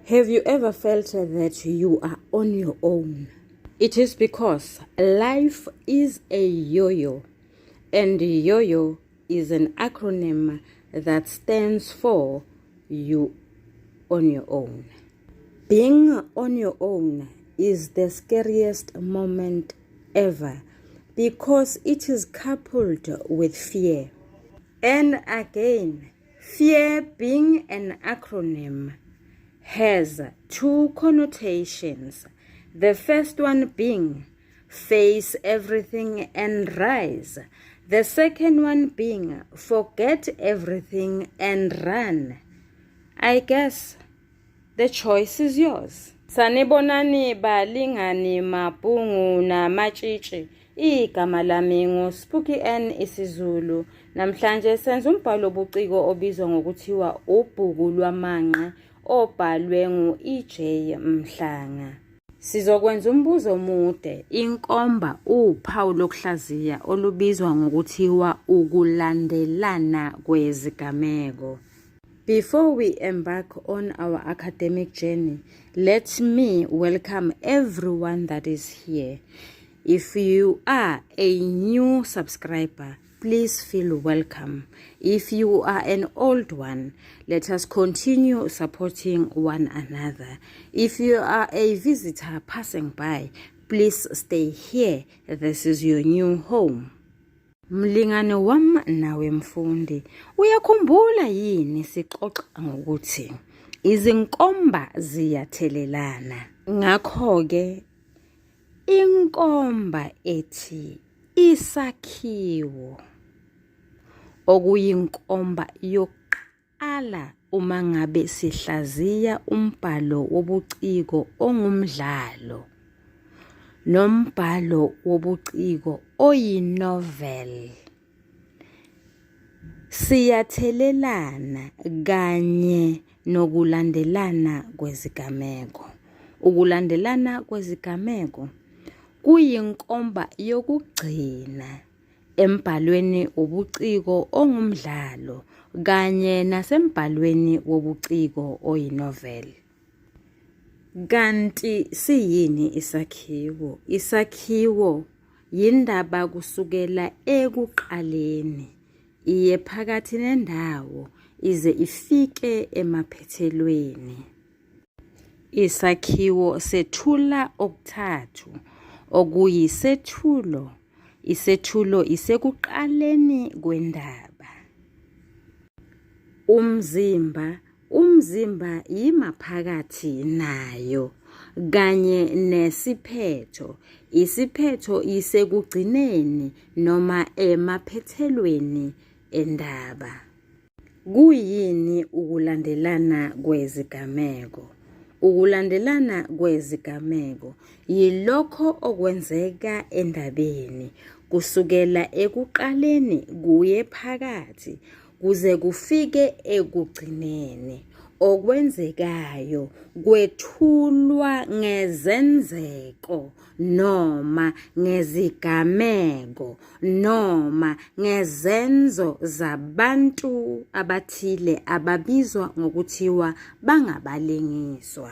Have you ever felt that you are on your own? It is because life is a yo-yo, and yo-yo is an acronym that stands for you on your own. Being on your own is the scariest moment ever because it is coupled with fear. And again, fear being an acronym has two connotations. The first one being face everything and rise. The second one being forget everything and run. I guess the choice is yours. Sanibonani balingani mabhungu namatshitshi. Igama lami nguSpooky N isiZulu. Namhlanje senza umbhalo obuciko obizwa ngokuthiwa Ubhuku Lwamanqe obhalwe ngu-EJ Mhlanga. Sizokwenza umbuzo omude, inkomba uphawu lokuhlaziya olubizwa ngokuthiwa ukulandelana kwezigameko. Before we embark on our academic journey, let me welcome everyone that is here. If you are a new subscriber, please feel welcome. If you are an old one, let us continue supporting one another. If you are a visitor passing by, please stay here. This is your new home. Mlingane wam nawe mfundi, uyakhumbula yini sixoxa ngokuthi izinkomba ziyathelelana? Ngakho ke inkomba ethi isakhiwo okuyinkomba yokuqala uma ngabe sihlaziya umbhalo wobuciko ongumdlalo nombhalo wobuciko oyinovel. Siyathelelana kanye nokulandelana kwezigameko. Ukulandelana kwezigameko kuyinkomba yokugcina embhalweni wobuciko ongumdlalo kanye nasembhalweni wobuciko oyinovel. Kanti siyini isakhiwo? Isakhiwo yindaba kusukela ekuqaleni iye phakathi nendawo ize ifike emaphethelweni. Isakhiwo sethula okuthathu okuyisethulo. Isethulo isekuqaleni kwendaba. Umzimba yimaphakathi nayo kanye nesiphetho. Isiphetho isekugcineni noma emaphethelweni endaba. Kuyini ukulandelana kwezigameko? Ukulandelana kwezigameko yilokho okwenzeka endabeni kusukela ekuqaleni kuye phakathi kuze kufike ekugcineni. Okwenzekayo kwethulwa ngezenzeko noma ngezigameko noma ngezenzo zabantu abathile ababizwa ngokuthiwa bangabalingiswa.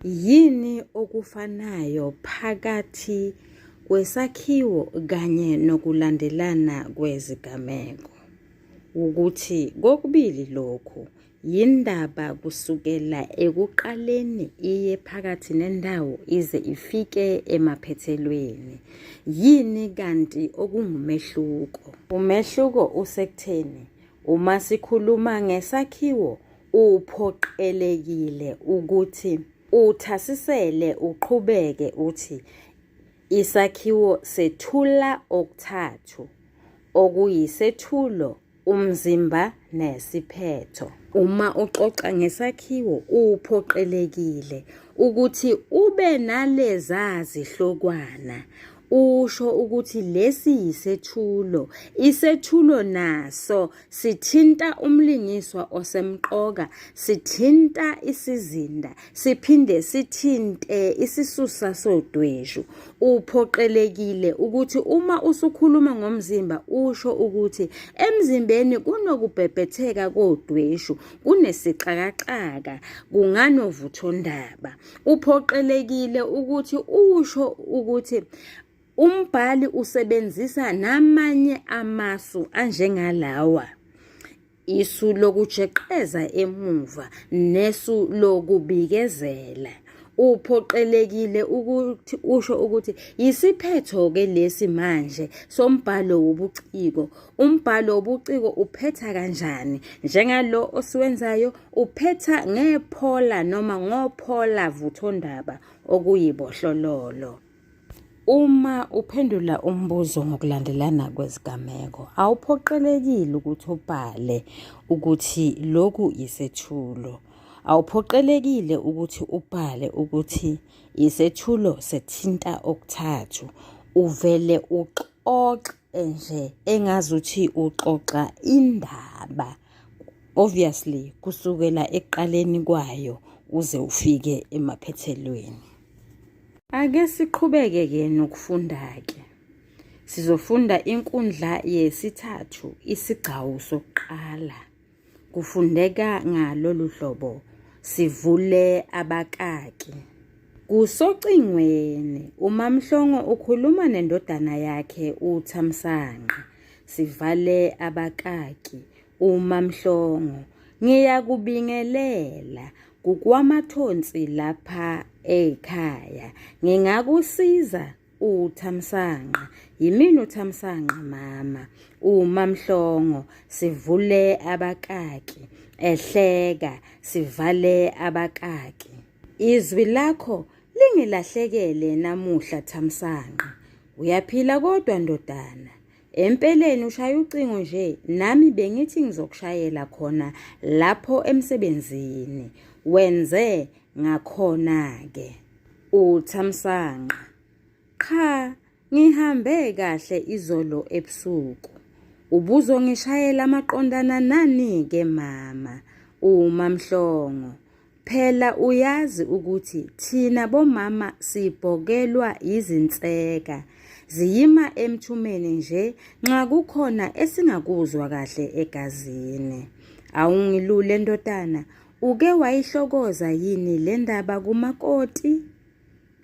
Yini okufanayo phakathi kwesakhiwo kanye nokulandelana kwezigameko? Ukuthi kokubili lokhu yindaba kusukela ekuqaleni iye phakathi nendawo ize ifike emaphethelweni. Yini kanti okungumehluko? Umehluko usekutheni uma sikhuluma ngesakhiwo uphoqelekile ukuthi uthasisele uqhubeke uthi isakhiwo sethula okuthathu okuyisethulo, umzimba nesiphetho. Uma uxoxa ngesakhiwo uphoqelekile ukuthi ube naleza zihlokwana usho ukuthi lesi yisethulo. Isethulo naso sithinta umlingiswa osemqoka, sithinta isizinda, siphinde sithinte isisusa sodweshu. Uphoqelekile ukuthi uma usukhuluma ngomzimba usho ukuthi emzimbeni kunokubhebhetheka kodweshu, kunesixakaxaka, kunganovuthondaba. Uphoqelekile ukuthi usho ukuthi umbhali usebenzisa namanye amasu anjengalawa: isu lokujeqeza emuva nesu lokubikezela. Uphoqelekile ukuthi usho ukuthi yisiphetho-ke lesi manje sombhalo wobuciko. Umbhalo wobuciko uphetha kanjani? Njengalo osiwenzayo uphetha ngephola noma ngophola vuthondaba okuyibohlololo. Uma uphendula umbuzo ngokulandelana kwezigameko, awuphoqelekile ukuthi ubhale ukuthi lokhu isethulo. Awuphoqelekile ukuthi ubhale ukuthi isethulo sethinta okuthathu. Uvele uxoxe nje engazuthi uxoxa indaba, obviously kusukela ekuqaleni kwayo uze ufike emaphethelweni. Ake siqhubeke-ke nokufunda-ke. Sizofunda inkundla yesithathu, isigcawu sokuqala. Kufundeka ngalolu hlobo. Sivule abakaki. Kusocingweni, uMamhlongo ukhuluma nendodana yakhe uThamsanqa. Sivale abakaki. uMamhlongo, ngiyakubingelela kukwamathonsi lapha ekhaya. Ngingakusiza uThamsanqa. Yimini uThamsanqa mama. uMamhlongo, sivule abakaki. Ehleka, sivale abakaki. Izwi lakho lingilahlekele namuhla Thamsanqa. Uyaphila kodwa ndodana? Empeleni ushaya ucingo nje, nami bengithi ngizokushayela khona lapho emsebenzini. Wenze ngakhona-ke. uThamsanqa, cha, ngihambe kahle izolo ebusuku. Ubuzongishayela amaqondana nani-ke mama? uMamhlongo, phela uyazi ukuthi thina bomama sibhokelwa izinseka. Ziyima emthumeni nje nxa kukhona esingakuzwa kahle egazini. Awungilule ndodana, uke wayihlokoza yini le ndaba kumakoti?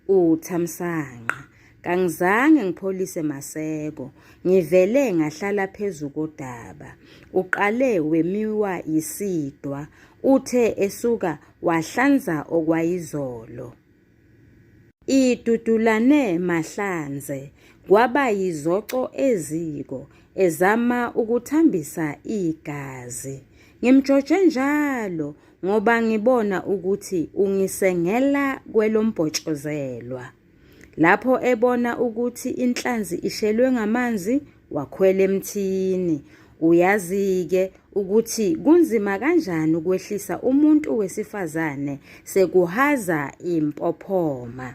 uThamsanqa, kangizange ngipholise maseko, ngivele ngahlala phezu kodaba. Uqale wemiwa yisidwa, uthe esuka wahlanza okwayizolo. Idudulane mahlanze, kwaba yizoco eziko, ezama ukuthambisa igazi. Ngimjoje njalo ngoba ngibona ukuthi ungisengela kwelombotshozelwa. Lapho ebona ukuthi inhlanzi ishelwe ngamanzi, wakhwela emthini. Uyazi-ke ukuthi kunzima kanjani ukwehlisa umuntu wesifazane sekuhaza impophoma.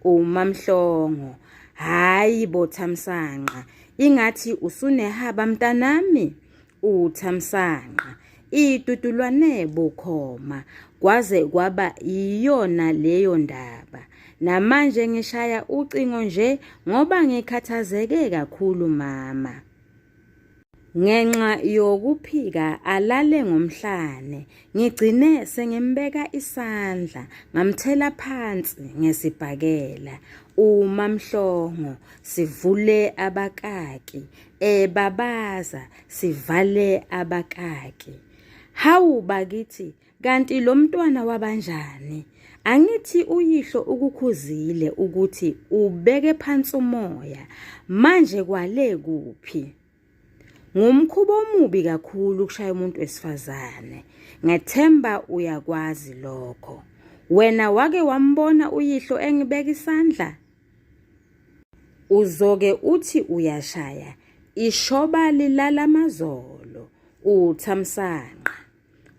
uMamhlongo, hayi bo Thamsanqa, ingathi usunehaba mntanami. uThamsanqa, idudulwane bukhoma, kwaze kwaba yiyona leyo ndaba. Namanje ngishaya ucingo nje ngoba ngikhathazeke kakhulu mama. Ngenxa yokuphika alale ngomhlane, ngigcine sengimbeka isandla, ngamthela phansi ngesibhakela. uMamhlongo, sivule abakaki. Babaza, sivale abakaki. Hawu bakithi, kanti lo mntwana wabanjani? Angithi uyihlo ukukhuzile ukuthi ubeke phansi umoya. Manje kwale kuphi? Ngumkhubo omubi kakhulu ukushaya umuntu wesifazane. Ngethemba uyakwazi lokho. Wena wake wambona uyihlo engibeka isandla? Uzoke uthi uyashaya, ishoba lilala amazolo. uThamsanqa,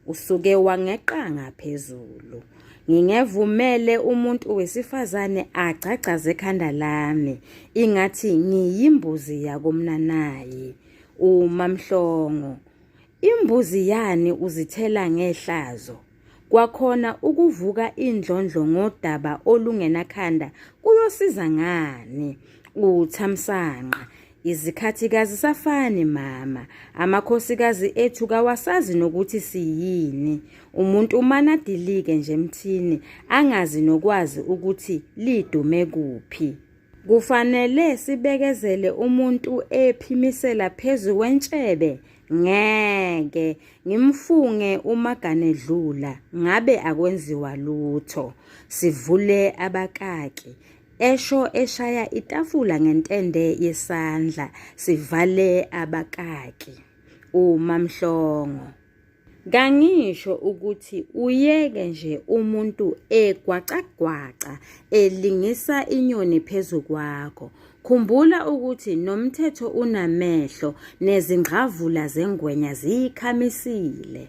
usuke wangeqa ngaphezulu. ngingevumele umuntu wesifazane agcagcaze ekhanda lami ingathi ngiyimbuzi yakomnanayi. UMamhlongo: imbuzi yani uzithela ngehlazo? Kwakhona ukuvuka indlondlo ngodaba olungenakhanda kuyosiza ngani? UThamsanqa: izikhathikazi safani mama, amakhosikazi ethu kawasazi nokuthi siyini. Umuntu manadilike nje emthini angazi nokwazi ukuthi lidume kuphi. Kufanele sibekezele umuntu ephimisela phezu kwentshebe? Ngeke ngimfunge umagane edlula ngabe akwenziwa lutho. Sivule abakaki. Esho eshaya itafula ngentende yesandla. Sivale abakaki. UMamhlongo: kangisho ukuthi uyeke nje umuntu egwacagwaca elingisa inyoni phezu kwakho. Khumbula ukuthi nomthetho unamehlo nezingqavula zengwenya ziyikhamisile.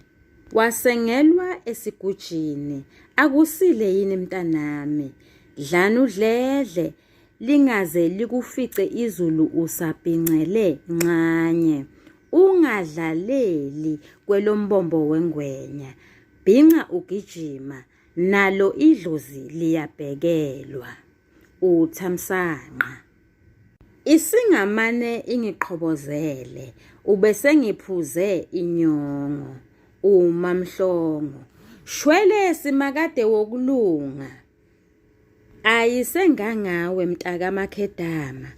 Wasengelwa esigujini. Akusile yini mntanami? Dlana udledle lingaze likufice izulu usabhincele nxanye. Ungadlaleli kwelombombo wengwenya. Bhinca ugijima nalo idlozi liyabhekelwa. UThamsanqa: isingamane ingiqhobozele ubese ngiphuze inyongo. UMamhlongo: shwele simakade wokulunga. Ayisengangawe mtakamakhedama,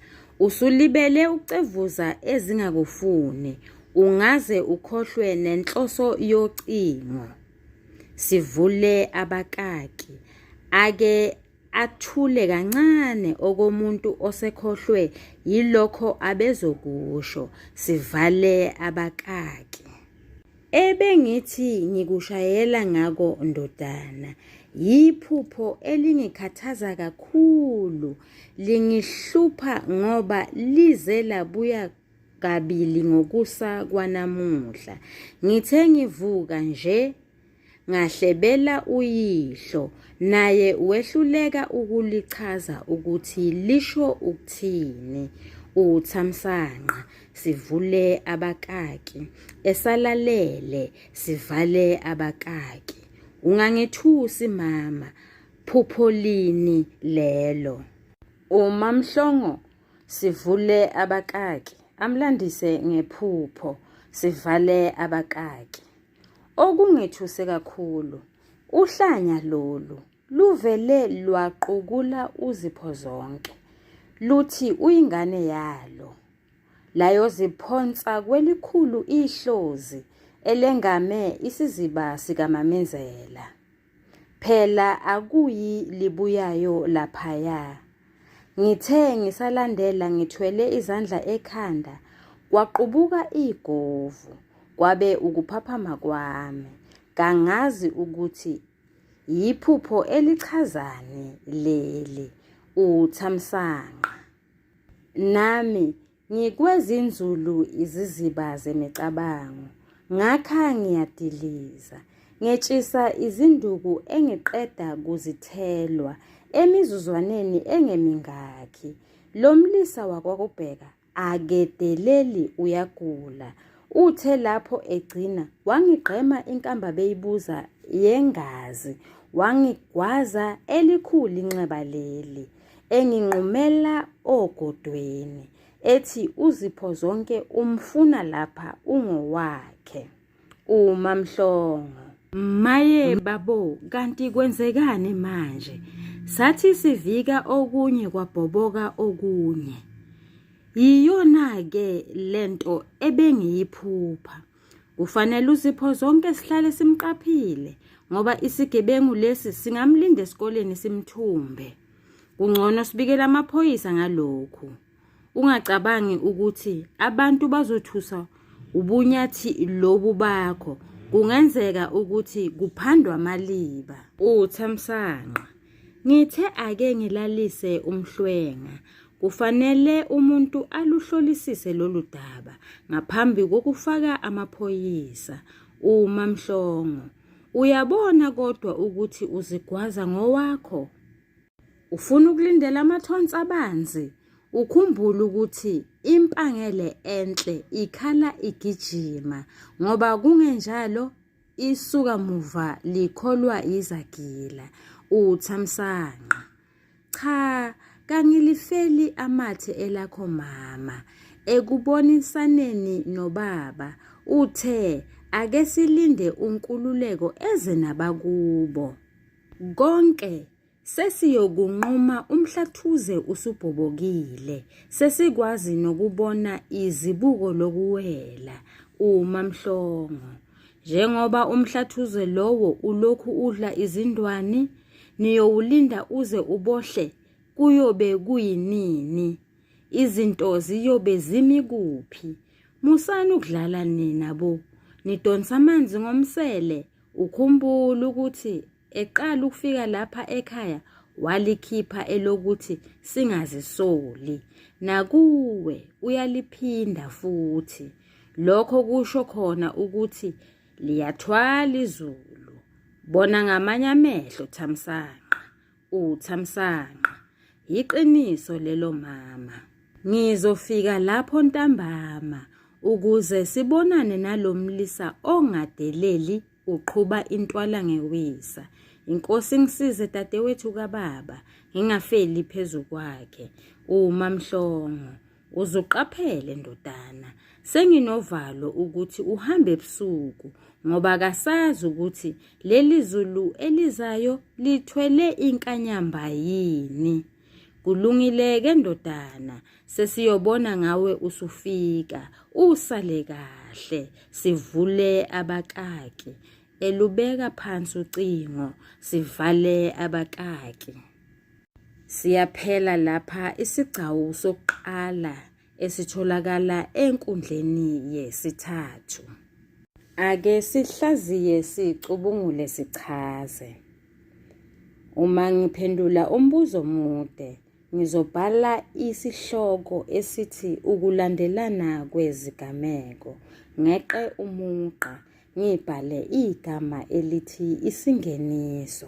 usulibele ucevuza ezingakufuni, ungaze ukhohlwe nenhloso yocingo. Sivule abakaki. Ake athule kancane okomuntu osekhohlwe yilokho abezokusho. Sivale abakaki. Ebengithi ngikushayela ngako ndodana, yiphupho elingikhathaza kakhulu. Lingihlupha ngoba lize labuya kabili ngokusa kwanamuhla. Ngithe ngivuka nje ngahlebela uyihlo, naye wehluleka ukulichaza ukuthi lisho ukuthini. UThamsanqa. Sivule abakaki. Esalalele. Sivale abakaki. Ungangithusi mama, phupho lini lelo? UMamhlongo. Sivule abakaki. Amlandise ngephupho. Sivale abakaki. Okungethuse kakhulu, uhlanya lolu luvele lwaqukula uzipho zonke. Luthi uyingane yalo. Layoziphonsa kwelikhulu ihlozi elengame isiziba sikaMamenzela. Phela akuyi libuyayo laphaya. Ngithe ngisalandela ngithwele izandla ekhanda, kwaqubuka igovu. Kwabe ukuphaphama kwami. Kangazi ukuthi yiphupho elichazani leli. UThamsanqa. Nami ngikwezinzulu iziziba zemicabango. Ngakha ngiyadiliza. Ngetshisa izinduku engiqeda kuzithelwa emizuzwaneni engemingakhi. Lo mlisa wakwakubheka akedeleli uyagula. Uthe lapho egcina wangigqema inkamba beyibuza yengazi. Wangigwaza elikhulu inxeba leli. Enginqumela ogodweni. Ethi uzipho zonke umfuna lapha ungowakhe. UMamhlongo. Maye babo, kanti kwenzekani manje? Sathi sivika okunye kwabhoboka okunye. Yiyona-ke lento ebengiyiphupha. Kufanele uzipho zonke sihlale simqaphile ngoba isigebengu lesi singamlinda esikoleni simthumbe. Kungcono sibikele amaphoyisa ngalokhu. Ungacabangi ukuthi abantu bazothusa ubunyathi lobu bakho. Kungenzeka ukuthi kuphandwa amaliba. UThamsanqa. Ngithe ake ngilalise umhlwenga. Kufanele umuntu aluhlolisise lolu daba ngaphambi kokufaka amaphoyisa. UMamhlongo. Uyabona kodwa ukuthi uzigwaza ngowakho. Ufuna ukulindela amathonsi abanzi. Ukhumbule ukuthi impangele enhle ikhala igijima ngoba kungenjalo isuka muva likholwa izagila. Uthamsanqa. Cha, kangilifeli amathe elakho mama. Ekubonisaneni nobaba uthe ake silinde unkululeko eze nabakubo. Konke sesiyokunquma umhlathuze usubhobokile. Sesikwazi nokubona izibuko lokuwela uMamhlongo. Njengoba umhlathuze lowo ulokhu udla izindwani, niyowulinda uze ubohle kuyobe kuyinini. Izinto ziyobe zimi kuphi? Musani ukudlala nina bo. Nidonsa amanzi ngomsele. Ukhumbule ukuthi eqala ukufika lapha ekhaya walikhipha elokuthi singazisoli. Nakuwe uyaliphinda futhi. Lokho kusho khona ukuthi liyathwala izulu. Bona ngamanye amehlo Thamsanqa. Uthamsanqa. Iqiniso lelo mama. Ngizofika lapho ntambama ukuze sibonane nalomlisa ongadeleli uqhuba intwala ngewisa. Inkosi ngisize dadewethu kababa, ngingafeli phezu kwakhe. uMamhlongo, uzuqaphele ndodana. Senginovalo ukuthi uhambe ebusuku ngoba kasazi ukuthi leli zulu elizayo lithwele inkanyamba yini. Kulungile-ke ndodana, sesiyobona ngawe usufika. Usale kahle, sivule abakaki. Elubeka phansi ucingo, sivale abakaki. Siyaphela lapha isigcawu sokuqala esitholakala enkundleni yesithathu. Ake sihlaziye sicubungule sichaze. Uma ngiphendula umbuzo mude, ngizobhala isihloko esithi ukulandelana kwezigameko. Ngeqe umugqa ngibhale igama elithi isingeniso.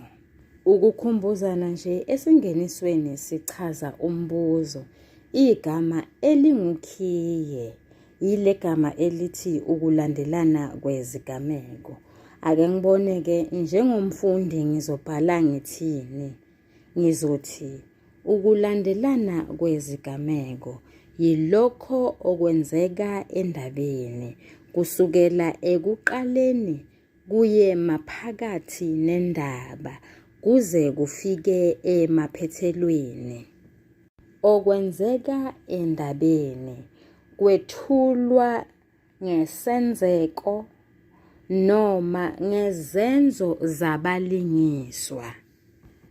Ukukhumbuzana nje esingenisweni sichaza umbuzo. Igama elingukhiye yile gama elithi ukulandelana kwezigameko. Ake ngibone-ke njengomfundi ngizobhala ngithini. Ngizothi ukulandelana kwezigameko yilokho okwenzeka endabeni kusukela ekuqaleni kuye maphakathi nendaba kuze kufike emaphethelweni. Okwenzeka endabeni kwethulwa ngesenzeko noma ngezenzo zabalingiswa,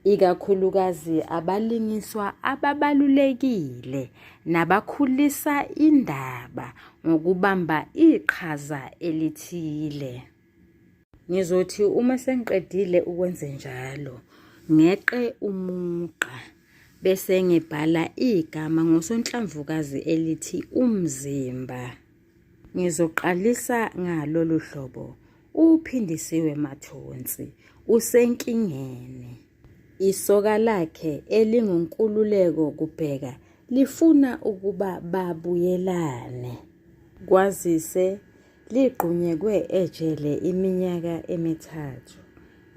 ikakhulukazi abalingiswa ababalulekile nabakhulisa indaba ngokubamba iqhaza elithile. Ngizothi uma sengiqedile ukwenza njalo, ngeqe umugqa bese ngibhala igama ngosonhlamvukazi elithi umzimba. Ngizoqalisa ngalolu hlobo. Uphindisiwe mathonsi, usenkingeni. Isoka lakhe elingunkululeko kubheka lifuna ukuba babuyelane. Kwazise ligqunyekwe ejele iminyaka emithathu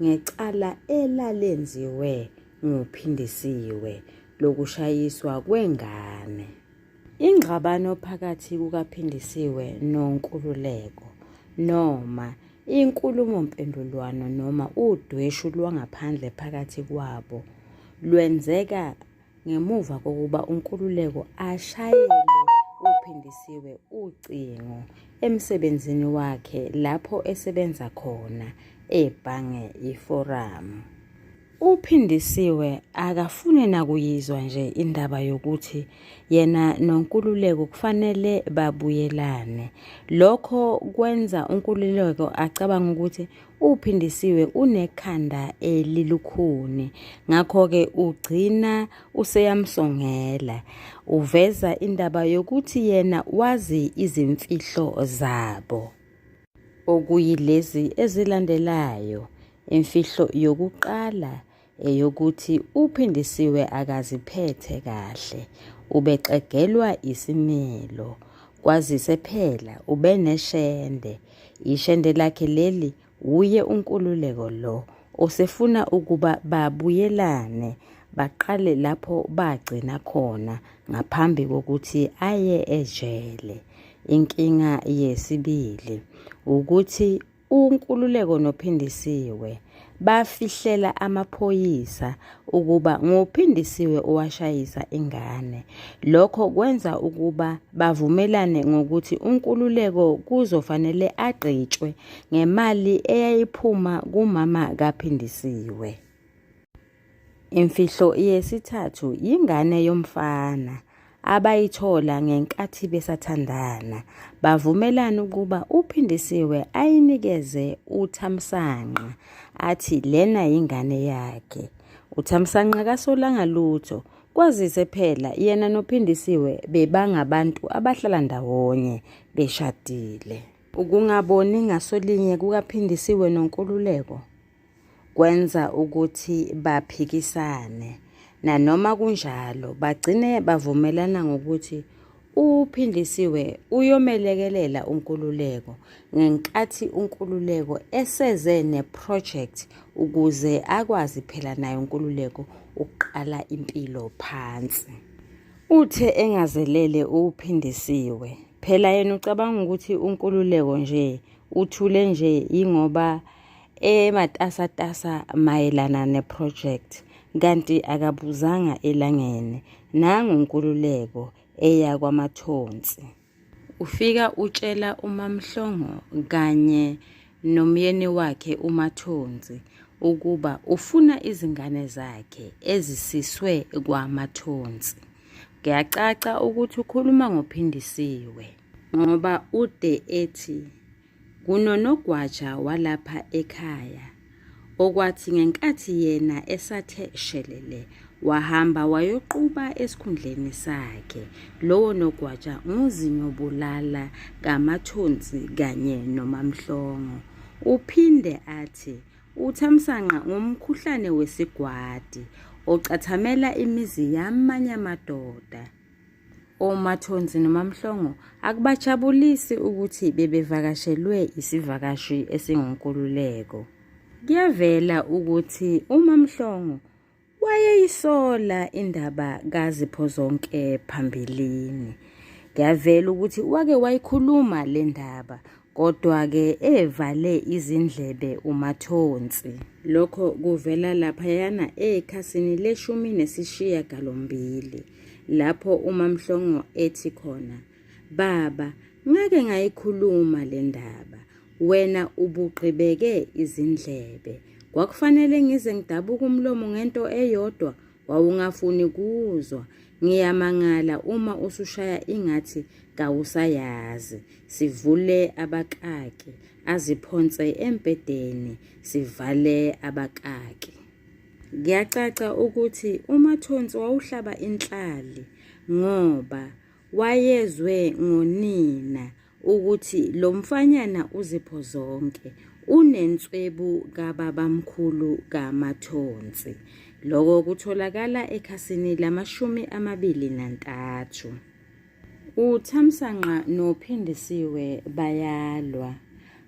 ngecala elalenziwe nguphindisiwe lokushayiswa kwengane. Ingxabano phakathi kukaphindisiwe nonkululeko noma inkulumo mpendulwano noma udweshu lwangaphandle phakathi kwabo lwenzeka ngemuva kokuba unkululeko ashayele uphindisiwe ucingo emsebenzini wakhe lapho esebenza khona ebhange iforamu. Uphindisiwe akafune nakuyizwa nje indaba yokuthi yena nonkululeko kufanele babuyelane. Lokho kwenza unkululeko acabanga ukuthi uphindisiwe unekhanda elilukhuni. Ngakho-ke ugcina useyamsongela. Uveza indaba yokuthi yena wazi izimfihlo zabo. Okuyilezi ezilandelayo. Imfihlo yokuqala eyokuthi uPhindisiwe akaziphethe kahle, ubexegelwa isimilo. Kwazise phela ubeneshende, ishende lakhe leli uye uNkululeko lo osefuna ukuba babuyelane baqale lapho bagcina khona ngaphambi kokuthi aye ejele. Inkinga yesibili ukuthi uNkululeko noPhindisiwe bafihlela amaphoyisa ukuba ngoPhindisiwe owashayisa ingane. Lokho kwenza ukuba bavumelane ngokuthi uNkululeko kuzofanele agqitshwe ngemali eyayiphuma kumama kaPhindisiwe. Imfihlo yesithathu ingane yomfana abayithola ngenkathi besathandana. Bavumelana ukuba uPhindisiwe ayinikeze uThamsanqa, athi lena ingane yakhe. uThamsanqa kasolanga lutho, kwazise phela yena noPhindisiwe bebangabantu abahlala ndawonye beshadile. Ukungaboni ngasolinye kukaPhindisiwe noNkululeko kwenza ukuthi baphikisane. Nanoma kunjalo bagcine bavumelana ngokuthi uPhindisiwe uyomelekelela uNkululeko ngenkathi uNkululeko eseze neproject ukuze akwazi phela naye uNkululeko ukuqala impilo phansi. Uthe engazelele uPhindisiwe, phela yena ucabanga ukuthi uNkululeko nje uthule nje ingoba ematasatasa mayelana neproject, kanti akabuzanga elangene nangu uNkululeko eya kwaMathonsi. Ufika utshela uMamhlongo kanye nomyeni wakhe uMathonsi ukuba ufuna izingane zakhe ezisiswe kwaMathonsi. Kuyacaca ukuthi ukhuluma ngoPhindisiwe ngoba ude ethi kunonogwaja walapha ekhaya, okwathi ngenkathi yena esathe shelele wahamba wayoquba esikhundleni sakhe. Lowo nogwaja nguZinyobulala kaMathonsi kanye noMamhlongo. Uphinde athi uThamsanqa ngumkhuhlane wesigwadi ocathamela imizi yamanye amadoda. OMathonsi noMamhlongo akubajabulisi ukuthi bebevakashelwe isivakashi esinguNkululeko. Kuyavela ukuthi uMamhlongo wayeyisola indaba kaZiphozonke phambilini. Kuyavela ukuthi wake wayikhuluma le ndaba, kodwa-ke evale izindlebe uMathonsi. Lokho kuvela laphayana ekhasini le-18 lapho uMamhlongo ethi khona, baba, ngake ngayikhuluma le ndaba, wena ubugqibeke izindlebe. Kwakufanele ngize ngidabuka umlomo ngento eyodwa, wawungafuni kuzwa. Ngiyamangala uma usushaya ingathi kawusayazi. Sivule abakaki, aziphonse empedeni, sivale abakaki. Kuyacaca ukuthi uMathonsi wawuhlaba inhlali ngoba wayezwe ngonina ukuthi lo mfanyana uZiphozonke unenswebu kababamkhulu kaMathonsi. Lokho kutholakala ekhasini lama-23. uThamsanqa noPhindisiwe bayalwa,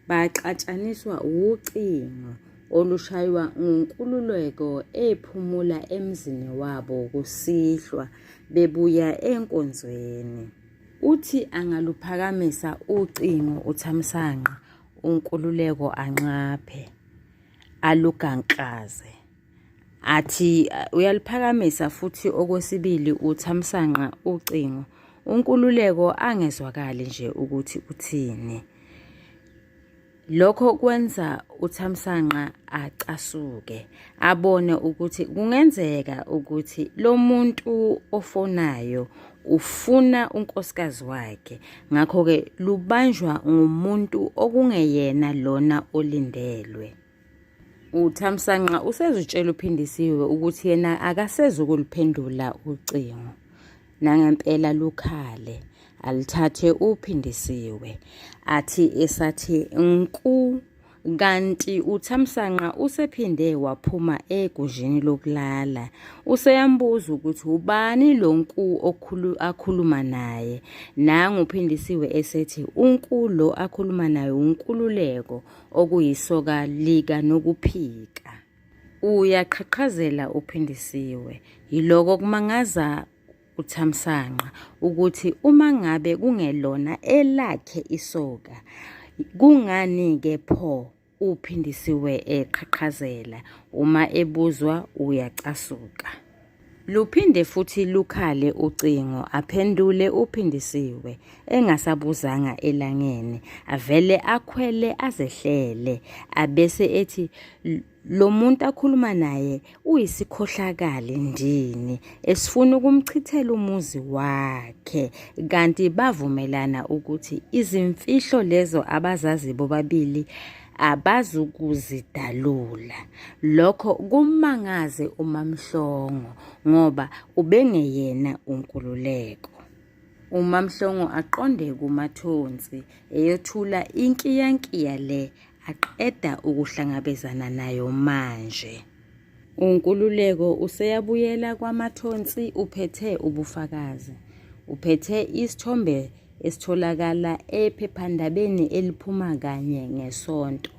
baxatshaniswa ucingo olushaywa nguNkululeko ephumula emzini wabo kusihlwa bebuya enkonzweni. Uthi angaluphakamisa ucingo uThamsanqa, uNkululeko anqaphe aluganklaze. Athi uyaliphakamisa futhi okwesibili uThamsanqa ucingo, uNkululeko angezwakali nje ukuthi uthini. Lokho kwenza uThamsanqa acasuke, abone ukuthi kungenzeka ukuthi lo muntu ofonayo ufuna unkosikazi wakhe, ngakho-ke lubanjwa ngumuntu okungeyena lona olindelwe. uThamsanqa usezitshela uPhindisiwe ukuthi yena akasezukuliphendula ucingo, nangempela lukhale alithathe uPhindisiwe. Athi esathi nku Kanti uThamsanqa usephinde waphuma egujini lokulala. Useyambuza ukuthi ubani lo nku akhuluma naye. Nangu uPhindisiwe esethi unku lo akhuluma naye uNkululeko, okuyisoka lika nokuphika. Uyaqhaqhazela uPhindisiwe. Yiloko kumangaza uThamsanqa ukuthi uma ngabe kungelona elakhe isoka, kungani-ke pho uPhindisiwe eqhaqhazela? Uma ebuzwa uyacasuka. Luphinde futhi lukhale ucingo, aphendule uPhindisiwe engasabuzanga elangeni, avele akhwele azehlele, abese ethi lo muntu akhuluma naye uyisikhohlakali ndini esifuna ukumchithela umuzi wakhe. Kanti bavumelana ukuthi izimfihlo lezo abazazi bobabili abazukuzidalula. Lokho kumangaze uMamhlongo ngoba ubengeyena uNkululeko. uMamhlongo aqonde kumathonsi eyothula inkiyankiya le aqeda ukuhlangabezana nayo manje. uNkululeko useyabuyela kwamathonsi uphethe ubufakazi. Uphethe isithombe esitholakala ephephandabeni eliphuma kanye ngesonto.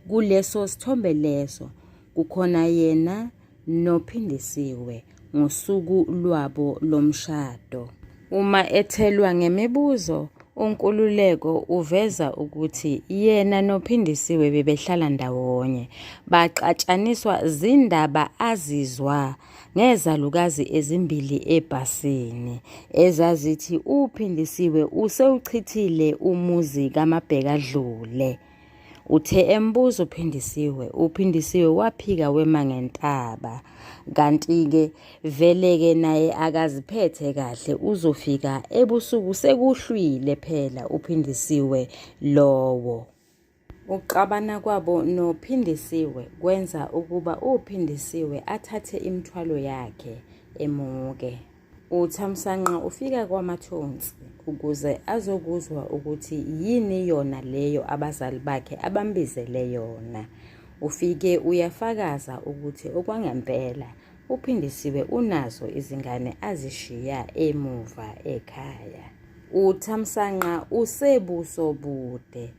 Kuleso sithombe leso kukhona yena noPhindisiwe ngosuku lwabo lomshado. Uma ethelwa ngemibuzo, uNkululeko uveza ukuthi yena noPhindisiwe bebehlala ndawonye, baxatshaniswa zindaba azizwa ngezalukazi ezimbili ebhasini ezazithi uPhindisiwe usewuchithile umuzi kaMabhekadlule. Uthe embuza uPhindisiwe waphika wema ngentaba. Kanti-ke vele-ke naye akaziphethe kahle, uzofika ebusuku sekuhlwile phela uPhindisiwe lowo. Ukuxabana kwabo noPhindisiwe kwenza ukuba uPhindisiwe athathe imithwalo yakhe emuke. uThamsanqa ufika kwamathonsi ukuze azokuzwa ukuthi yini yona leyo abazali bakhe abambizele yona. Ufike uyafakaza ukuthi okwangempela uPhindisiwe unazo izingane azishiya emuva ekhaya. uThamsanqa usebuso bude,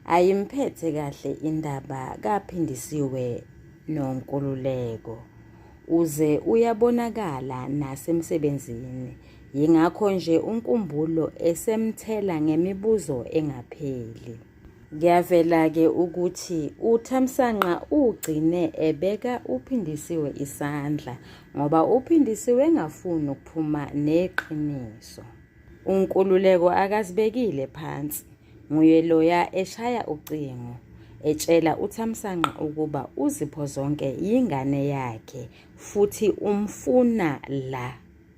ayimphethe kahle indaba kaPhindisiwe noNkululeko, uze uyabonakala nasemsebenzini. Yingakho nje uNkumbulo esemthela ngemibuzo engapheli. Kuyavela-ke ukuthi uThamsanqa ugcine ebeka uPhindisiwe isandla ngoba uPhindisiwe engafuni ukuphuma neqiniso. uNkululeko akazibekile phansi, nguye loya eshaya ucingo etshela uThamsanqa ukuba uZipho zonke yingane yakhe futhi umfuna la.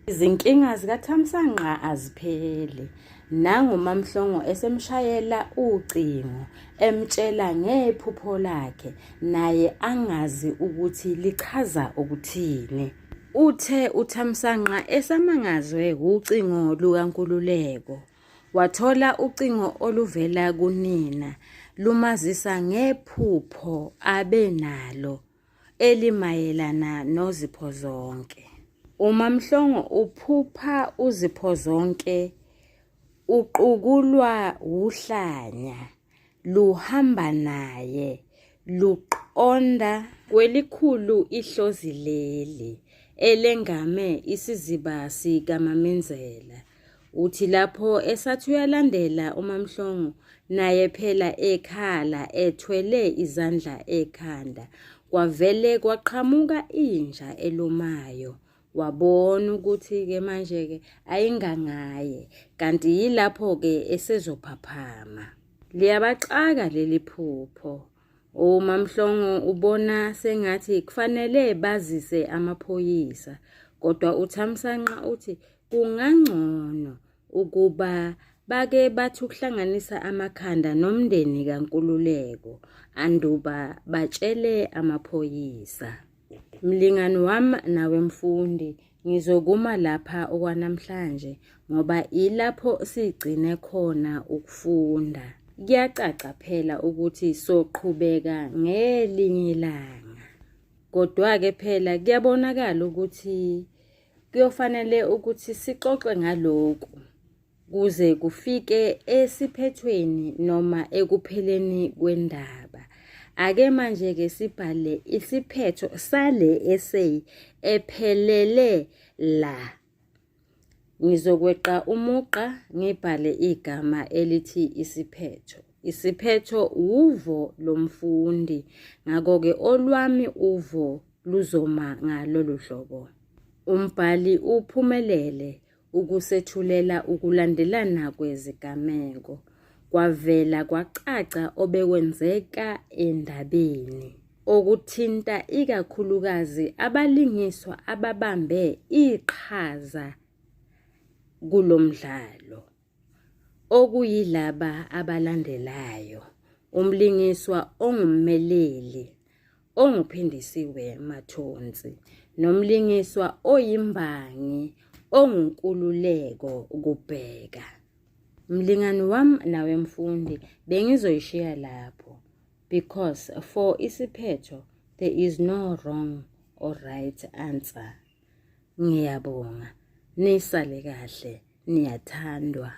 Izinkinga zikaThamsanqa azipheli. Nangu uMamhlongo esemshayela ucingo emtshela ngephupho lakhe, naye angazi ukuthi lichaza ukuthini. Uthe uThamsanqa esamangazwe ucingo lukaNkululeko, wathola ucingo oluvela kunina lumazisa ngephupho abenalo elimayelana noZipho zonke. uMamhlongo uphupha uZipho zonke uqukulwa uhlanya, luhamba naye, luqonda kwelikhulu ihlozi leli elengame isiziba sikaMamenzela. Uthi lapho esathi uyalandela uMamhlongo, naye phela ekhala ethwele izandla ekhanda, kwavele kwaqhamuka inja elumayo. Wabona ukuthi-ke manje-ke ayingangaye, kanti yilapho-ke esezophaphama. Liyabaxaka leli phupho. uMamhlongo ubona sengathi kufanele bazise amaphoyisa, kodwa uThamsanqa uthi kungangcono ukuba bake bathi ukuhlanganisa amakhanda nomndeni kaNkululeko anduba batshele amaphoyisa. Mlingani wami nawe mfundi, ngizokuma lapha okwanamhlanje ngoba ilapho sigcine khona ukufunda. Kuyacaca phela ukuthi soqhubeka ngelinye ilanga. Kodwa-ke phela kuyabonakala ukuthi kuyofanele ukuthi sixoxe ngalokhu kuze kufike esiphethweni noma ekupheleni kwendaba. Ake manje-ke sibhale isiphetho sale essay ephelele la. Ngizokweqa umugqa ngibhale igama elithi isiphetho. Isiphetho uvo lomfundi. Ngakho-ke olwami uvo luzoma ngalolu hlobo. Umbhali uphumelele ukusethulela ukulandelana kwezigameko. Kwavela kwacaca obekwenzeka endabeni, okuthinta ikakhulukazi abalingiswa ababambe iqhaza kulomdlalo, okuyilaba abalandelayo: umlingiswa ongummeleli, onguphindisiwe mathonsi, nomlingiswa oyimbangi, ongunkululeko kubheka. Mlingani wami nawe mfundi, bengizoyishiya lapho because for isiphetho there is no wrong or right answer. Ngiyabonga, nisale kahle, niyathandwa.